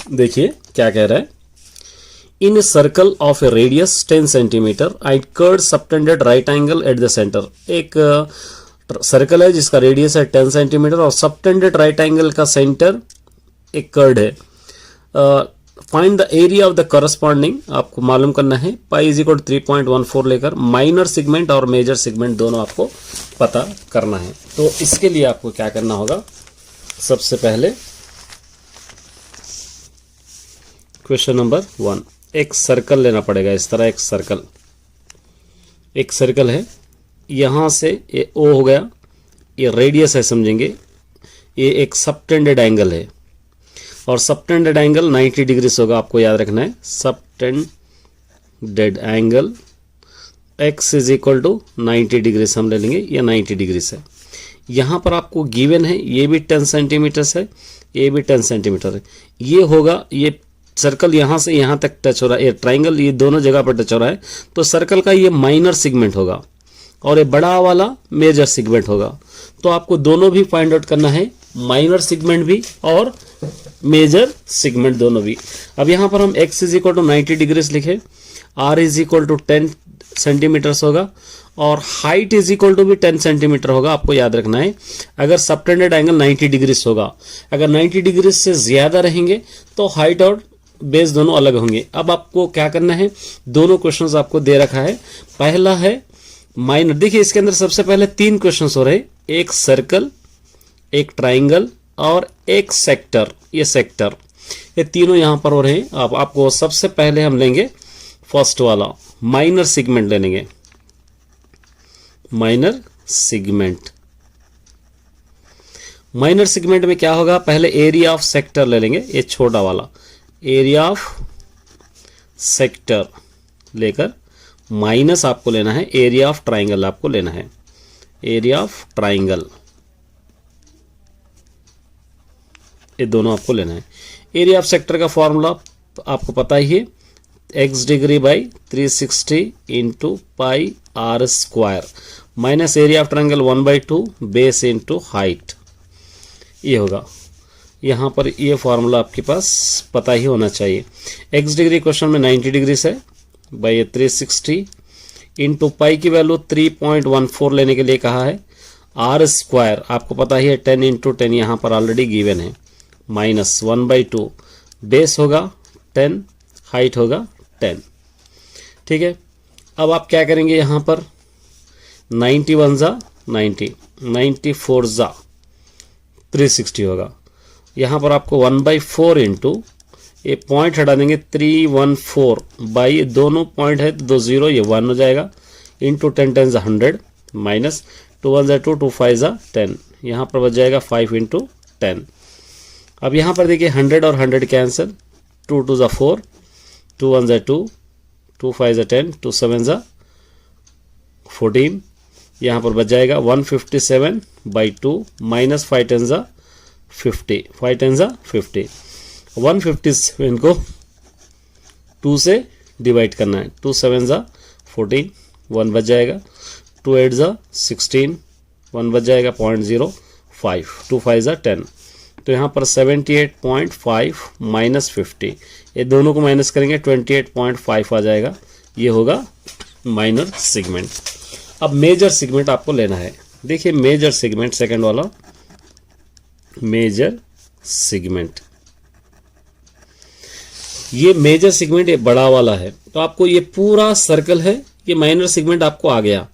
देखिए क्या कह रहा है, in a circle of a radius 10 centimetre a chord subtended right angle at the centre. एक सर्कल है जिसका रेडियस है 10 सेंटीमीटर और सबटेंडेड राइट एंगल का सेंटर एक कर्ड है। Find the area of the corresponding, आपको मालूम करना है पाई इज इक्वल 3.14 लेकर माइनर सेगमेंट और मेजर सेगमेंट दोनों आपको पता करना है। तो इसके लिए आपको क्या करना होगा, सबसे पहले क्वेश्चन नंबर 1, एक सर्कल लेना पड़ेगा। इस तरह एक सर्कल है, यहां से ये ओ हो गया, ये रेडियस है समझेंगे, ये एक सबटेंडेड एंगल है और सबटेंडेड एंगल 90 डिग्री होगा, आपको याद रखना है। Subtended angle x is equal to 90 degree हम ले लेंगे, ये 90 डिग्री है। यहाँ पर आपको गिवन है ये भी 10 सेंटीमीटर है, ये भी 10 सेंटीमीटर है। ये होगा, ये सर्कल यहाँ से यहाँ तक टच हो रहा है, ये ट्राइंगल ये दोनों जगह पर टच हो रहा है, तो सर्कल का ये माइनर सेगमेंट होगा और ये बड़ा वाला मेजर सेगमेंट होगा। तो आपको दोनों भी फाइंड आउट करना है, माइनर सेगमेंट भी और मेजर सेगमेंट दोनों भी। अब यहाँ पर हम x is equal to 90 degree लिखे, r is equal to 10 centimetres होगा और हाइट इज इक्वल टू भी 10 सेंटीमीटर होगा। आपको याद रखना है अगर सबटेंडेड एंगल 90 डिग्री होगा, अगर 90 डिग्री से ज्यादा रहेंगे तो हाइट और बेस दोनों अलग होंगे। अब आपको क्या करना है, दोनों क्वेश्चंस आपको दे रखा है। पहला है माइनर, देखिए इसके अंदर सबसे पहले 3 क्वेश्चंस हो रहे, एक सर्कल, एक ट्राइंगल और एक सेक्टर। ये सेक्टर, ये तीनों यहां पर हो रहे हैं। अब आपको सबसे पहले हम लेंगे फर्स्ट वाला माइनर सेगमेंट ले लेंगे। माइनर सेगमेंट में क्या होगा, पहले एरिया ऑफ सेक्टर ले लेंगे, ये छोटा वाला एरिया ऑफ सेक्टर लेकर माइनस आपको लेना है एरिया ऑफ ट्राइंगल, आपको लेना है एरिया ऑफ ट्राइंगल, ये दोनों आपको लेना है। एरिया ऑफ सेक्टर का फॉर्मूला आपको पता ही है, x degree by 360 into pi r square minus area of triangle 1/2 base into height, ये होगा। यहाँ पर ये फॉर्मूला आपके पास पता ही होना चाहिए। x डिग्री क्वेश्चन में 90 डिग्री से बाई 360 इंटू पाई की वैल्यू 3.14 लेने के लिए कहा है। आर स्क्वायर आपको पता ही है 10 इंटू 10 यहाँ पर ऑलरेडी गिवन है, माइनस 1/2 बेस होगा 10, हाइट होगा 10। ठीक है, अब आप क्या करेंगे, यहाँ पर 91 जा 90, 94 जा 360 होगा। यहाँ पर आपको 1/4 इंटू ये पॉइंट हटा देंगे 314 बाई, दोनों पॉइंट है तो 2 0, ये 1 हो जाएगा, इंटू 10 10 100 माइनस 2 1 2 2 5 10, यहाँ पर बच जाएगा 5 इंटू 10। अब यहाँ पर देखिए 100 और 100 कैंसिल, 2 2 4, 2 1 2, 2 5 10, 2 7 14, यहाँ पर बच जाएगा 157/2 माइनस 5 10 50, 5 10 50, 157 को 2 से डिवाइड करना है, 2 7 14, 1 बच जाएगा, 2 8 16, 1 बच जाएगा 0.05, 2 5 10, तो यहाँ पर 78.5 माइनस 50, ये दोनों को माइनस करेंगे 28.5 आ जाएगा, ये होगा माइनर सेगमेंट। अब मेजर सेगमेंट आपको लेना है। देखिए मेजर सेगमेंट, सेकंड वाला मेजर सेगमेंट, ये मेजर सेगमेंट ये बड़ा वाला है, तो आपको ये पूरा सर्कल है, ये माइनर सेगमेंट आपको आ गया,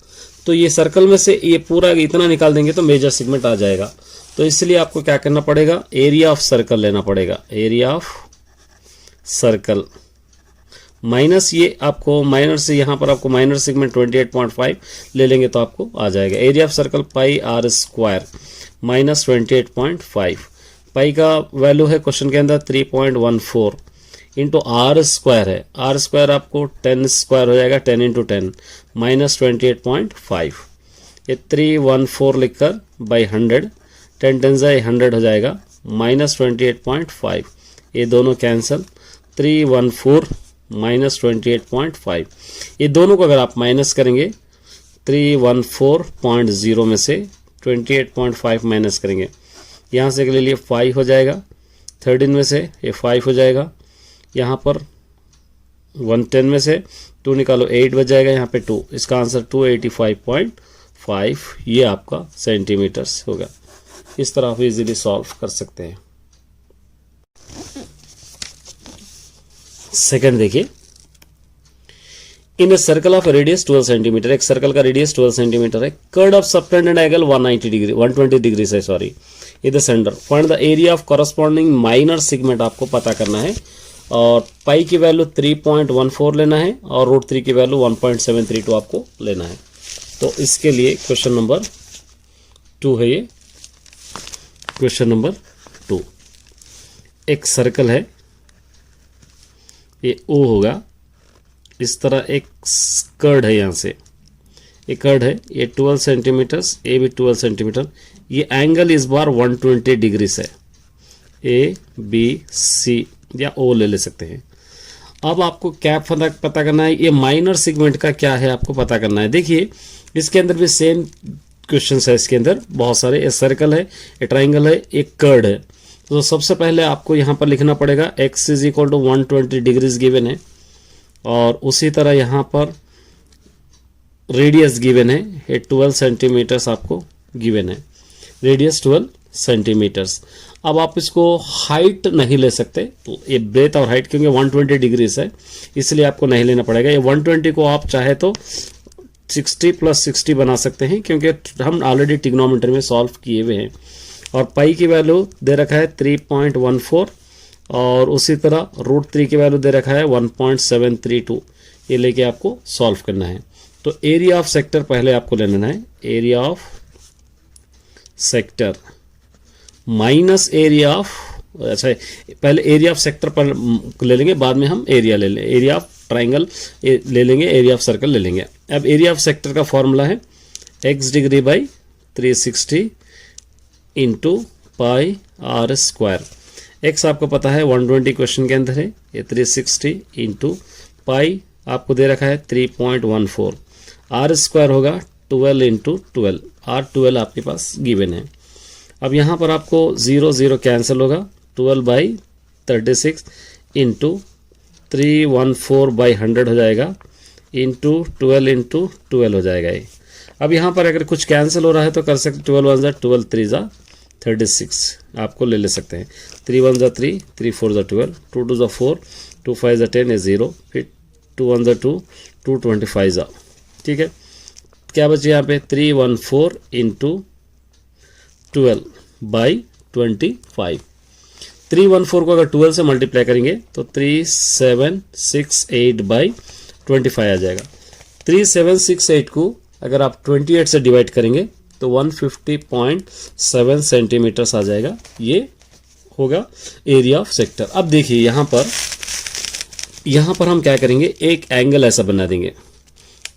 तो ये सर्कल में से ये पूरा इतना निकाल देंगे तो मेजर सेगमेंट आ जाएगा। तो इसलिए आपको क्या करना पड़ेगा, एरिया ऑफ सर्कल लेना पड़ेगा, एरिया ऑफ सर्कल माइनस ये आपको माइनर से यहाँ पर आपको माइनर सेगमेंट 28.5 ले लेंगे तो आपको आ जाएगा area of circle pi r square minus 28.5, pi का वैल्यू है क्वेश्चन के अंदर 3.14 इंटू आर स्क्वायर है, आर स्क्वायर आपको 10 स्क्वायर हो जाएगा, 10 इंटू 10 माइनस 28.5, ये 314 लिखकर बाई 100, 10 10 100 हो जाएगा, माइनस 28.5, ये दोनों कैंसिल, 314 माइनस 28.5, ये दोनों को अगर आप माइनस करेंगे 314.0 में से 28.5 माइनस करेंगे, यहाँ से ले लिए 5 हो जाएगा, 13 में से ये 5 हो जाएगा, यहाँ पर 110 में से 2 निकालो 8 बच जाएगा, यहाँ पे 2, इसका आंसर 285.5 ये आपका सेंटीमीटर्स होगा। इस तरह आप इजीली सॉल्व कर सकते हैं। सेकंड देखिए, in a circle of radius 12 centimetre, एक सर्कल का रेडियस 12 सेंटीमीटर है, chord of subtended angle 120 degree है, सॉरी इधर centre, find the area of corresponding minor segment आपको पता करना है, और पाई की वैल्यू 3.14 लेना है और √3 की वैल्यू 1.732 आपको लेना है। तो इसके लिए क्वेश्चन नंबर 2 है, ये क्वेश्चन नंबर 2, एक सर्कल है, ये O होगा, इस तरह एक कर्ड है, यहाँ से एक कर्ड है, ये 12 सेंटीमीटर्स, ये भी 12 सेंटीमीटर, ये एंगल इस बार 120 डिग्री है, ABC या O ले सकते हैं। अब आपको क्या पता करना है, ये माइनर सेगमेंट का क्या है आपको पता करना है। देखिए इसके अंदर भी सेम क्वेश्चन है, इसके अंदर बहुत सारे, एक सर्कल है, एक ट्राइंगल है, एक कर्ड है। तो सबसे पहले आपको यहाँ पर लिखना पड़ेगा x = 120 डिग्रीज गिवन है, और उसी तरह यहाँ पर रेडियस गिवन है, ये 12 सेंटीमीटर्स आपको गिवन है, रेडियस 12 सेंटीमीटर्स। अब आप इसको हाइट नहीं ले सकते, तो ये ब्रेथ और हाइट क्योंकि 120 डिग्रीज है इसलिए आपको नहीं लेना पड़ेगा। ये 120 को आप चाहे तो 60 + 60 बना सकते हैं, क्योंकि हम ऑलरेडी ट्रिग्नोमेट्री में सॉल्व किए हुए हैं। और पाई की वैल्यू दे रखा है 3.14, और उसी तरह √3 की वैल्यू दे रखा है 1.732, ये लेके आपको सॉल्व करना है। तो एरिया ऑफ सेक्टर पहले आपको ले लेना है, area of sector minus area of, अच्छा पहले एरिया ऑफ सेक्टर पर ले लेंगे, बाद में हम एरिया ले लेंगे, एरिया ऑफ ट्राइंगल ले लेंगे, एरिया ऑफ सर्कल ले लेंगे। अब एरिया ऑफ सेक्टर का फॉर्मूला है x degree by 360 into pi r²। x आपको पता है 120 क्वेश्चन के अंदर है, ये 360 इंटू पाई आपको दे रखा है 3.14, r² होगा 12 इंटू 12, r12 आपके पास गिवन है। अब यहाँ पर आपको 0 0 कैंसिल होगा, 12/36 इंटू 314/100 हो जाएगा, इंटू 12 इंटू 12 हो जाएगा ये। अब यहाँ पर अगर कुछ कैंसिल हो रहा है तो कर सकते, 12 1 12 3 36 आपको ले सकते हैं, 3 1 3 3 4 12, 2 2 4 2 5 10 है 0, फिर 2 1 2 2 25, ठीक है। क्या बचे यहाँ पे 314 इंटू 12/25, 314 को अगर 12 से मल्टीप्लाई करेंगे तो 3768/25 आ जाएगा। 3768 को अगर आप 28 से डिवाइड करेंगे तो 150.7 सेंटीमीटर्स आ जाएगा, ये होगा एरिया ऑफ सेक्टर। अब देखिए यहाँ पर हम क्या करेंगे, एक एंगल ऐसा बना देंगे,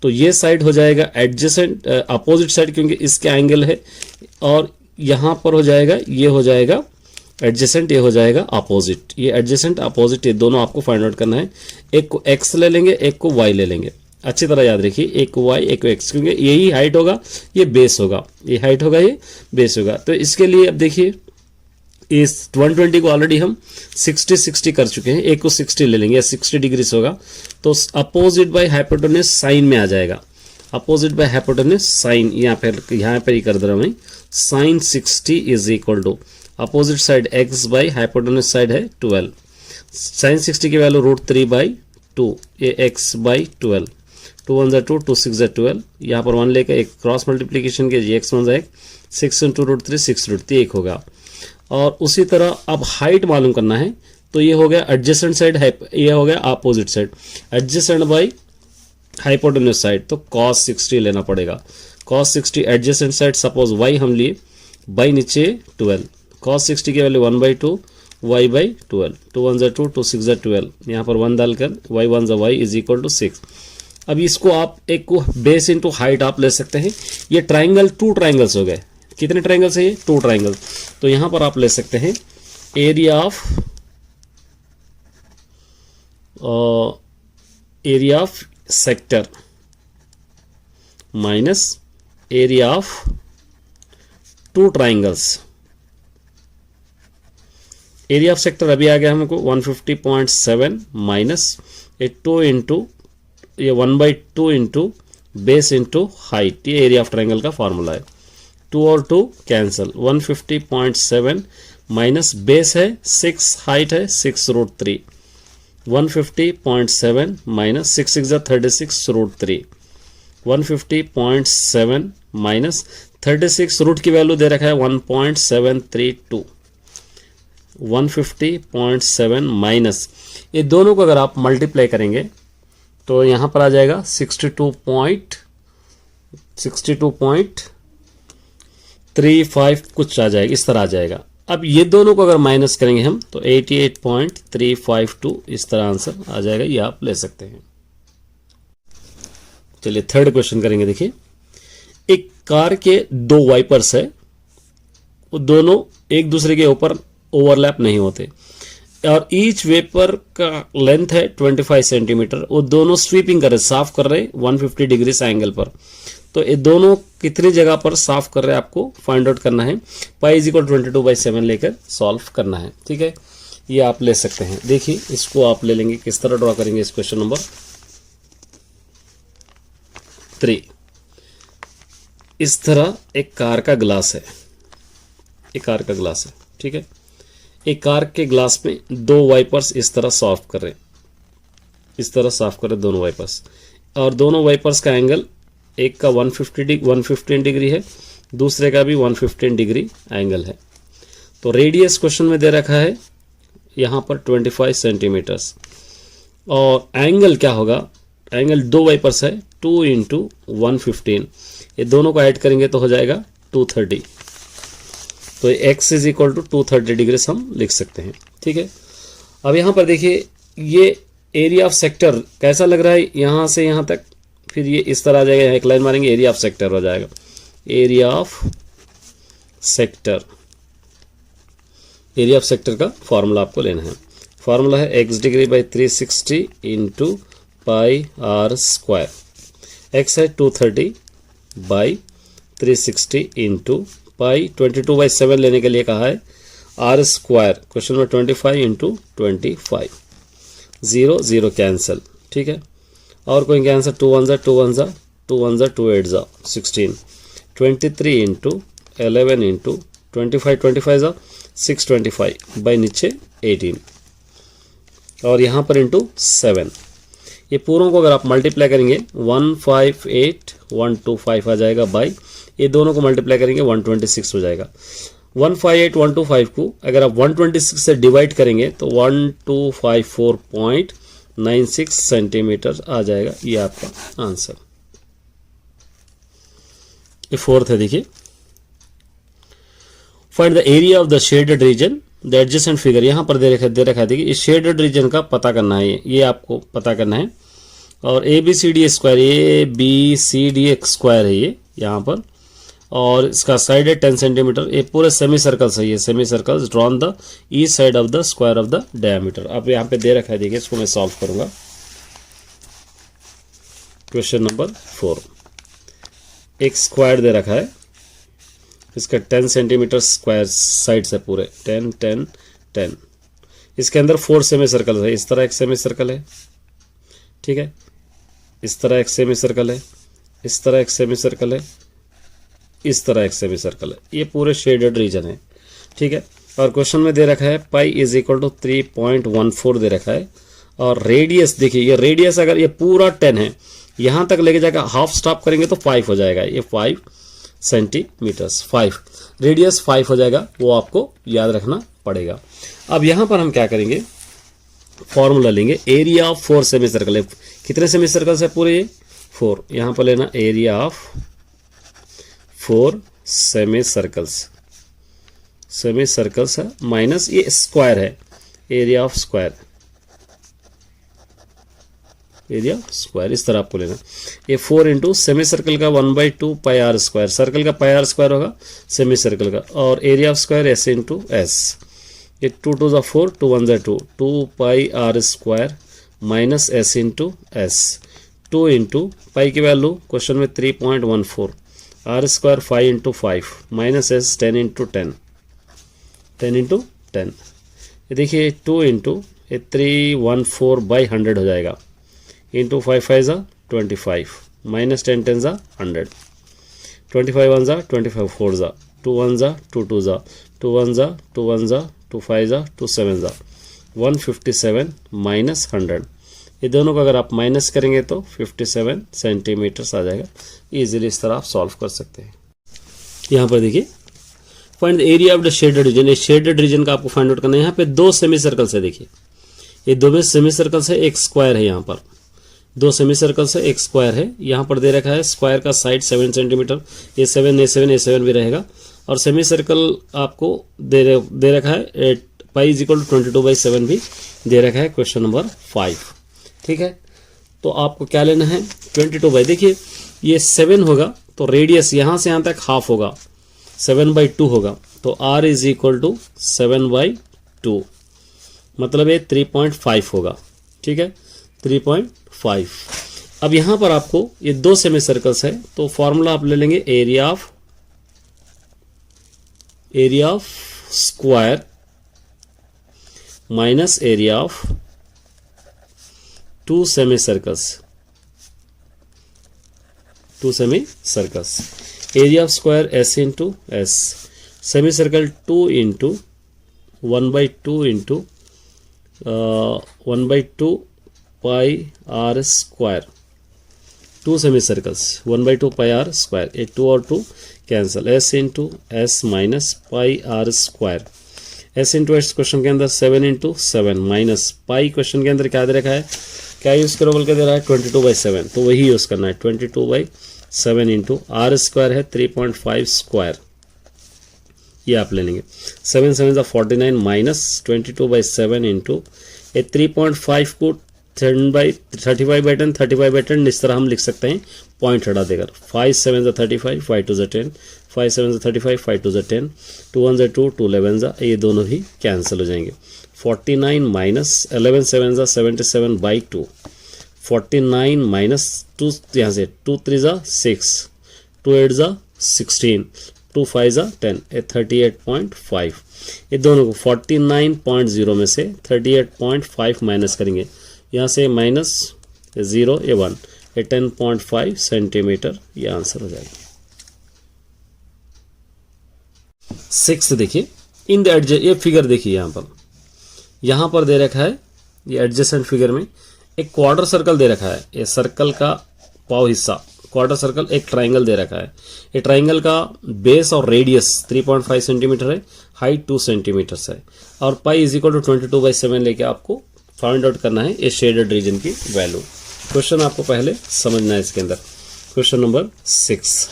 तो ये साइड हो जाएगा एडजेसेंट अपोजिट साइड, क्योंकि इसके एंगल है, और यहाँ पर हो जाएगा, ये हो जाएगा एडजेसेंट, ये हो जाएगा अपोजिट, ये एडजेसेंट अपोजिट, ये दोनों आपको फाइंड आउट करना है। एक को x ले लेंगे, एक को y ले लेंगे, अच्छी तरह याद रखिए, एक को y एक को x, क्योंकि यही हाइट होगा, ये बेस होगा, ये हाइट होगा, ये बेस होगा। तो इसके लिए अब देखिए इस 120 को ऑलरेडी हम 60 60 कर चुके हैं, एक को 60 ले लेंगे, 60 डिग्री से होगा, तो अपोजिट बाय हाइपोटेन्यूज साइन में आ जाएगा, अपोजिट बाय हाइपोटेन्यूज साइन, यहाँ पर ही कर दे रहा हूँ मैं, sine 60 is equal to opposite side x by hypotenuse side है 12, साइन 60 की वैल्यू √3/2, ये x बाई 12, 2 1 2 2 6 12, यहाँ पर 1 लेकर एक क्रॉस मल्टीप्लीकेशन के x 1 1, 6 इंटू √3 6 √3 1 होगा। और उसी तरह अब हाइट मालूम करना है, तो ये हो गया एडजेसेंट साइड, ये हो गया opposite side, adjacent by hypotenuse side, तो cos 60 लेना पड़ेगा, cos 60 adjacent side, suppose y हम लिए, बाई नीचे 12, cos 60 की वैल्यू 1/2 y/12, 2 1 2 2 6 12, यहाँ पर 1 डालकर y 1 y is equal to 6। अब इसको आप एक को बेस इंटू हाइट आप ले सकते हैं, ये ट्राइंगल 2 ट्राइंगल्स हो गए, कितने ट्राइंगल्स है ये 2 ट्राइंगल, तो यहाँ पर आप ले सकते हैं area of sector minus area of 2 triangles, area of sector अभी आ गया हमको 150.7 माइनस ये 2 इंटू ये 1/2 इंटू बेस इंटू हाइट, ये एरिया ऑफ ट्रायंगल का फॉर्मूला है। 2 और 2 कैंसिल, 150.7 माइनस बेस है 6, हाइट है 6√3, 150.7 माइनस 6 6 36√3, 150.7 माइनस 36 रूट की वैल्यू दे रखा है 1.732, 150.7 माइनस ये दोनों को अगर आप मल्टीप्लाई करेंगे तो यहाँ पर आ जाएगा 62.35 कुछ आ जाएगा, इस तरह आ जाएगा। अब ये दोनों को अगर माइनस करेंगे हम तो 88.352 इस तरह आंसर आ जाएगा, ये आप ले सकते हैं। चलिए थर्ड क्वेश्चन करेंगे। देखिए एक कार के 2 वाइपर्स है, वो दोनों एक दूसरे के ऊपर ओवरलैप नहीं होते और ईच वेपर का लेंथ है 25 सेंटीमीटर। वो दोनों स्वीपिंग कर रहे, साफ कर रहे 150 डिग्री एंगल पर। तो ये दोनों कितनी जगह पर साफ कर रहे हैं आपको फाइंड आउट करना है। पाई = 22/7 लेकर सॉल्व करना है, ठीक है। ये आप ले सकते हैं। देखिए इसको आप ले लेंगे, किस तरह ड्रॉ करेंगे इस क्वेश्चन नंबर 3। इस तरह एक कार का ग्लास है, एक कार का ग्लास है, ठीक है। एक कार के ग्लास में 2 वाइपर्स इस तरह साफ कर रहे, इस तरह साफ कर रहे दोनों वाइपर्स, और दोनों वाइपर्स का एंगल एक का 115 डिग्री है, दूसरे का भी 115 डिग्री एंगल है। तो रेडियस क्वेश्चन में दे रखा है यहाँ पर 25 सेंटीमीटर्स और एंगल क्या होगा, एंगल 2 वाइपर्स है 2 × 115, ये दोनों को ऐड करेंगे तो हो जाएगा 230। तो x = 230 डिग्री हम लिख सकते हैं, ठीक है। अब यहाँ पर देखिए ये एरिया ऑफ सेक्टर कैसा लग रहा है, यहाँ से यहाँ तक, फिर ये इस तरह आ जाएगा, यहाँ एक लाइन मारेंगे एरिया ऑफ सेक्टर हो जाएगा। Area of sector, area of sector का फॉर्मूला आपको लेना है। फॉर्मूला है x डिग्री 360 × πr²। x है 230 / 360 × पाई 22/7 लेने के लिए कहा है r²। क्वेश्चन में 25 × 25, 0 0 कैंसिल, ठीक है। और कोई आंसर 2 1 2 1 2 1 2 8 16, 23 × 11 × 25 25 625 बाई नीचे 18 और यहाँ पर इंटू 7। ये पूरों को अगर आप मल्टीप्लाई करेंगे 158,125 आ जाएगा बाई, ये दोनों को मल्टीप्लाई करेंगे 126 हो जाएगा। 158,125 को अगर आप 126 से डिवाइड करेंगे तो 1254.96 सेंटीमीटर आ जाएगा, ये आपका आंसर। ये फोर्थ है, देखिए find the area of the shaded region the adjacent figure. यहाँ पर दे रखा है, देखिए इस शेडेड रीजन का पता करना है, ये आपको पता करना है। और ABCD स्क्वायर, ABCD स्क्वायर है ये यहाँ पर, और इसका साइड है 10 सेंटीमीटर। ये पूरे सेमी सर्कल्स है, ये semi circles drawn the each side of the square of the diameter. अब यहाँ पे दे रखा है, देखिए इसको मैं सॉल्व करूंगा। क्वेश्चन नंबर 4, एक स्क्वायर दे रखा है, इसका 10 सेंटीमीटर स्क्वायर साइड्स है पूरे, 10 10 10। इसके अंदर 4 सेमी सर्कल है। इस तरह एक सेमी सर्कल है, ठीक है, इस तरह एक सेमी सर्कल है, इस तरह एक सेमी सर्कल है, इस तरह एक सेमी सर्कल है। ये पूरे शेडेड रीजन है, ठीक है। और क्वेश्चन में दे रखा है पाई = 3.14 दे रखा है। और रेडियस देखिए, ये रेडियस अगर ये पूरा 10 है, यहाँ तक लेके जाकर हाफ स्टॉप करेंगे तो 5 हो जाएगा। ये 5 सेंटीमीटर्स, 5 रेडियस 5 हो जाएगा, वो आपको याद रखना पड़ेगा। अब यहाँ पर हम क्या करेंगे, फॉर्मूला लेंगे। एरिया ऑफ 4 सेमी सर्कल है, कितने सेमी सर्कल्स है पूरे, ये 4। यहाँ पर लेना area of 4 semi circles, semi circles है माइनस ये स्क्वायर है, area of square, area square इस तरह आपको लेना। ये 4 इंटू सेमी सर्कल का 1/2 πr², सर्कल का πr² होगा सेमी सर्कल का, और area of square s into S. ये 2 2 = 4, 2 1 = 2, 2 πr² minus s into s. 2 into pi की वैल्यू क्वेश्चन में 3.14, r² 5 × 5 माइनस s 10 × 10, 10 × 10। ये देखिए 2 इंटू 314/100 हो जाएगा, इंटू 5 5 ज़ा 25 माइनस 10 10 ज़ा 100, 25 1 ज़ा 25 4 ज़ा 2 1 ज़ा 2 2 ज़ा 2 1 ज़ा 2 1 ज़ा 2 5 ज़ा 2 7 ज़ा 157 माइनस 100। ये दोनों को अगर आप माइनस करेंगे तो 57 सेंटीमीटर्स आ जाएगा। इजीली इस तरह आप सॉल्व कर सकते हैं। यहाँ पर देखिए find the area of the shaded region. ये शेडेड रीजन का आपको फाइंड आउट करना है। यहाँ पे दो सेमी सर्कल्स है, देखिए ये दो में सेमी सर्कल्स है, एक स्क्वायर है। यहाँ पर दो सेमी सर्कल्स है, एक स्क्वायर है। यहाँ पर दे रखा है स्क्वायर का साइड 7 सेंटीमीटर, ये 7 A7 भी रहेगा। और सेमी सर्कल आपको दे रखा है पाई इज इक्वल टू 22/7 भी दे रखा है क्वेश्चन नंबर 5। ठीक है, तो आपको क्या लेना है 22 देखिए ये 7 होगा तो रेडियस यहाँ से यहाँ तक हाफ होगा, 7/2 होगा, तो r इज इक्वल टू 7/2 मतलब ये 3.5 होगा। ठीक है 3.5। अब यहाँ पर आपको ये दो सेमी सर्कल्स है तो फॉर्मूला आप ले लेंगे area of square minus area of two semi circles. Area of square s into s, semi circle 2 into 1/2 into 1/2 pi r square, two semi circles 1/2 pi r square, ये 2 और 2 cancel, s into s minus pi r square, s into s question के अंदर 7 into 7 minus pi question के अंदर क्या दे रखा है, क्या यूज करो बोल के दे रहा है 22/7, तो वही यूज करना है 22/7 इंटू r स्क्वायर है 3.5 स्क्वायर, ये आप ले लेंगे 7 7 49 माइनस 22/7 इंटू 3.5 को 35/10 35/10 इस तरह हम लिख सकते हैं पॉइंट हटा देकर, 5 7 35 5 2 10 5 7 35 5 2 10 2 1 2 2 11 ये दोनों ही कैंसिल हो जाएंगे, 49 माइनस 11 7 77/2 49 माइनस 2 यहाँ से 2 3 6 2 8 16 2 5 10 38.5, ये दोनों को 49.0 में से 38.5 माइनस करेंगे, यहाँ से माइनस 0 ये 1 ये 10.5 सेंटीमीटर ये आंसर हो जाएगा। 6 देखिए इन द एडजस्ट, ये फिगर देखिए यहाँ पर दे रखा है ये एडजेसेंट फिगर में एक क्वार्टर सर्कल दे रखा है, ये सर्कल का पाव हिस्सा क्वार्टर सर्कल, एक ट्राइंगल दे रखा है, ये ट्राइंगल का बेस और रेडियस 3.5 सेंटीमीटर है, हाइट 2 सेंटीमीटर है, और पाई इज इक्वल टू 22/7 लेके आपको फाइंड आउट करना है ये शेडेड रीजन की वैल्यू। क्वेश्चन आपको पहले समझना है इसके अंदर, क्वेश्चन नंबर 6।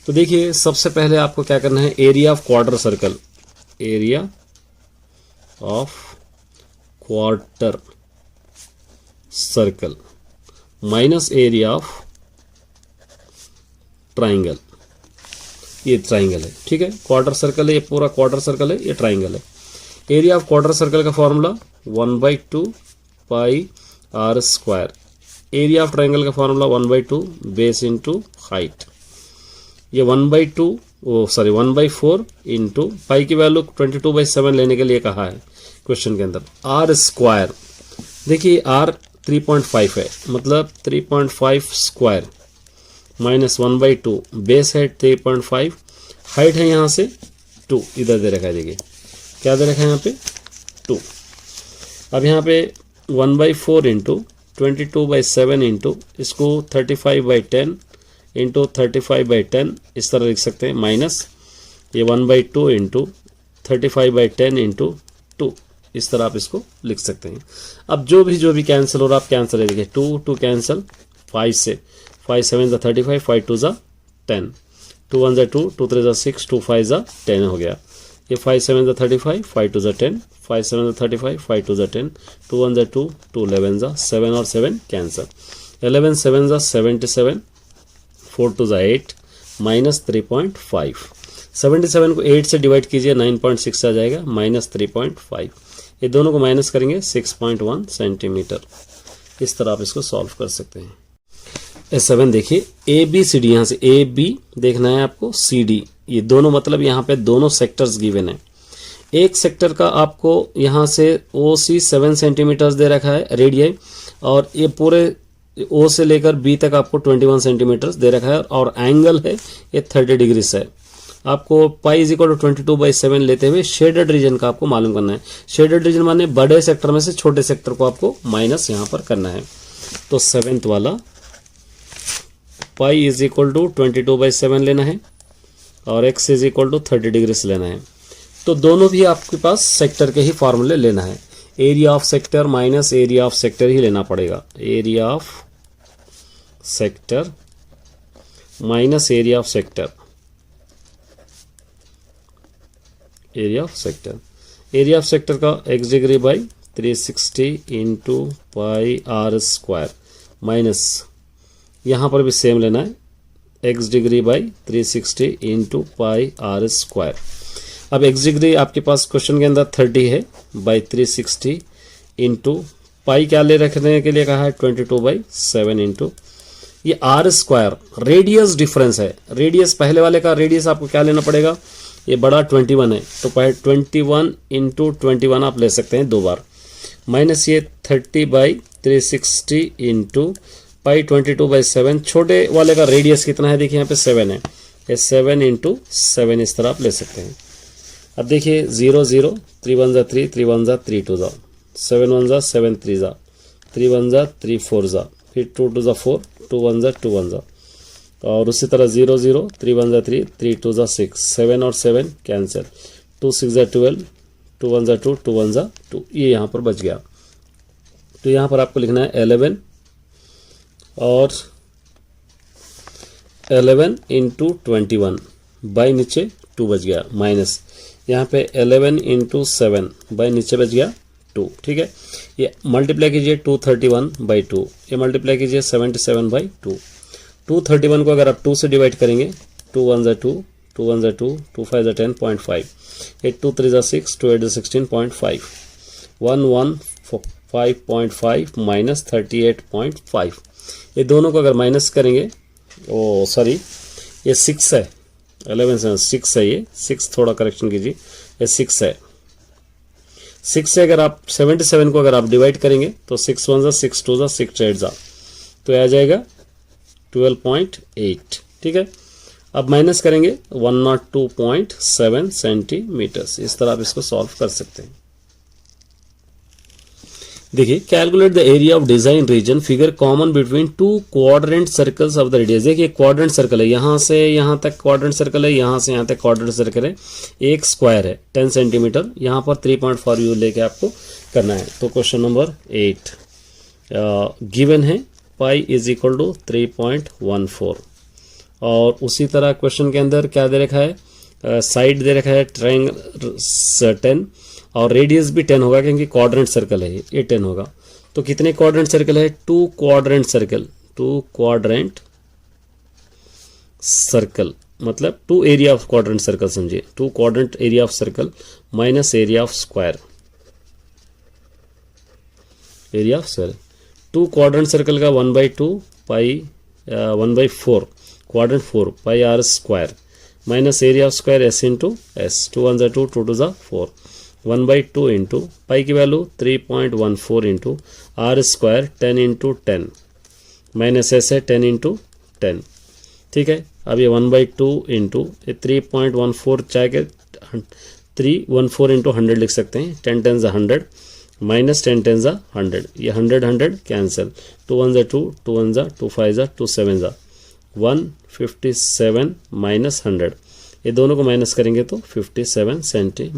तो देखिए सबसे पहले आपको क्या करना है, area of quarter circle, area of quarter circle minus area of triangle, ये ट्राइंगल है। ठीक है क्वार्टर सर्कल है, ये पूरा क्वार्टर सर्कल है, ये ट्राइंगल है। एरिया ऑफ क्वार्टर सर्कल का formula 1/2 pi r square, area of triangle का फॉर्मूला 1/2 बेस इंटू हाइट, ये 1/4 इंटू पाई की वैल्यू 22/7 लेने के लिए कहा है क्वेश्चन के अंदर, r स्क्वायर देखिए r 3.5 है मतलब 3.5 स्क्वायर माइनस 1/2 बेस है 3.5, हाइट है यहाँ से 2 इधर दे रखा है, देखिए क्या दे रखा है यहाँ पे 2। अब यहाँ पे 1/4 इंटू 22/7 इंटू इसको 35/10 इंटू 35/10 इस तरह लिख सकते हैं, माइनस ये 1/2 इंटू 35/10 इंटू 2 इस तरह आप इसको लिख सकते हैं। अब जो भी कैंसिल हो रहा आप कैंसिल है, देखिए 2 कैंसिल 5 से 5 7 35 5 2 10 2 1 2 2 3 6 2 5 10 हो गया, ये 5 7 35 5 2 10 5 7 35 5 2 10 2 1 2 2 11 7 और 7 कैंसिल, 11 7 77 4 2 8 माइनस 3.5, 77 को 8 से डिवाइड कीजिए 9.6 आ जाएगा माइनस 3.5, ये दोनों को माइनस करेंगे 6.1 सेंटीमीटर। इस तरह आप इसको सॉल्व कर सकते हैं। S7 देखिए ABCD, यहाँ से AB देखना है आपको, CD ये दोनों मतलब यहाँ पे दोनों सेक्टर्स गिवन है, एक सेक्टर का आपको यहाँ से OC 7 सेंटीमीटर्स दे रखा है रेडियस, और ये पूरे O से लेकर B तक आपको 21 सेंटीमीटर्स दे रखा है, और एंगल है ये 30 डिग्री है। आपको पाई इज इक्वल टू 22/7 लेते हुए शेडेड रीजन का आपको मालूम करना है। शेडेड रीजन माने बड़े सेक्टर में से छोटे सेक्टर को आपको माइनस यहाँ पर करना है। तो 7th वाला पाई इज इक्वल टू 22/7 लेना है और x is equal to 30 degree से लेना है। तो दोनों भी आपके पास सेक्टर के ही फॉर्मूले लेना है। Area of sector minus area of sector ही लेना पड़ेगा। Area of sector minus area of sector, area of sector. Area of sector का x degree by 360 into pi r square minus, यहाँ पर भी सेम लेना है, x degree by 360 into pi r square. अब x डिग्री आपके पास question के अंदर 30 है, बाई 360 इंटू पाई क्या ले रखने के लिए कहा है 22/7 इंटू ये आर स्क्वायर। रेडियस डिफरेंस है, रेडियस पहले वाले का रेडियस आपको क्या लेना पड़ेगा, ये बड़ा 21 है तो पहले 21 इंटू 21 आप ले सकते हैं 2 बार, माइनस ये 30/360 इंटू पाई 22/7। छोटे वाले का रेडियस कितना है देखिए यहाँ पे 7 है, ये 7 इंटू 7 इस तरह आप ले सकते हैं। अब देखिए 0 0 3 1 जा 3 3 1 जा 3 2 जा 7 1 जा 7 3 जा 3 1 जा 3 4 जा, फिर 2 2 जा 4 2 1 जा 2 1 जा, और उसी तरह 0 0 3 1 जा 3 3 2 जा 6 7 और 7 कैंसिल, 2 6 जा 12 2 1 जा 2 2 1 जा 2, ये यहाँ पर बच गया। तो यहाँ पर आपको लिखना है 11 और 11 इंटू 21 बाई नीचे 2 बच गया, माइनस यहाँ पे 11 इंटू 7 बाई नीचे बच गया 2। ठीक है, ये मल्टीप्लाई कीजिए 231/2, ये मल्टीप्लाई कीजिए 77/2। 231 को अगर आप 2 से डिवाइड करेंगे 2 1 जा 2 2 1 जा 2 2 5 जा 10.5, 8 2 3 जा 6 2 8 जा 16.5, 1 1 5.5 माइनस 38.5। ये दोनों को अगर माइनस करेंगे, ओ सॉरी ये 6 है, 11 से 6 है, ये 6 थोड़ा करेक्शन कीजिए, ये 6 है। 6 से अगर आप 77 को अगर आप डिवाइड करेंगे तो 6 1 जा 6 2 जा 6 8 जा, तो आ जाएगा 12.8। ठीक है, अब माइनस करेंगे 102.7 सेंटीमीटर्स। इस तरह आप इसको सॉल्व कर सकते हैं। देखिए, calculate the area of design region figure common between 2 quadrant circles of the radius. देखिए क्वाड्रेंट सर्कल है, यहाँ से यहाँ तक क्वाड्रेंट सर्कल है, यहाँ से यहाँ तक क्वाड्रेंट सर्कल है, एक स्क्वायर है 10 सेंटीमीटर, यहाँ पर 3.4 यू लेके आपको करना है। तो क्वेश्चन नंबर 8 गिवन है पाई इज इक्वल टू 3.14, और उसी तरह क्वेश्चन के अंदर क्या दे रखा है, साइड दे रखा है ट्रायंगल 10 और रेडियस भी 10 होगा क्योंकि क्वाड्रेंट सर्कल है, ये 10 होगा। तो कितने क्वाड्रेंट सर्कल है, 2 क्वाड्रेंट सर्कल, 2 क्वाड्रेंट सर्कल मतलब 2 एरिया ऑफ क्वाड्रेंट सर्कल समझिए, 2 quadrant area of circle minus area of square, area of square. 2 quadrant circle का 1/2 pi 1/4 quadrant 4 pi r square minus area of square s into s, 2 1 जा 2 2 2 जा 4, 1/2 into pi की value 3.14 into r square 10 into 10 minus s है 10 into 10। ठीक है, अब ये 1/2 into 3.14 चाहे के 314 इंटू 100 लिख सकते हैं, 10 10 जा 100 माइनस 10 10 जा 100, ये 100 100 कैंसिल, 2 1 जा 2 2 1 जा 2 5 जा 2 7 जा 157 माइनस 100, ये दोनों को माइनस करेंगे तो 57 सेंटीमीटर।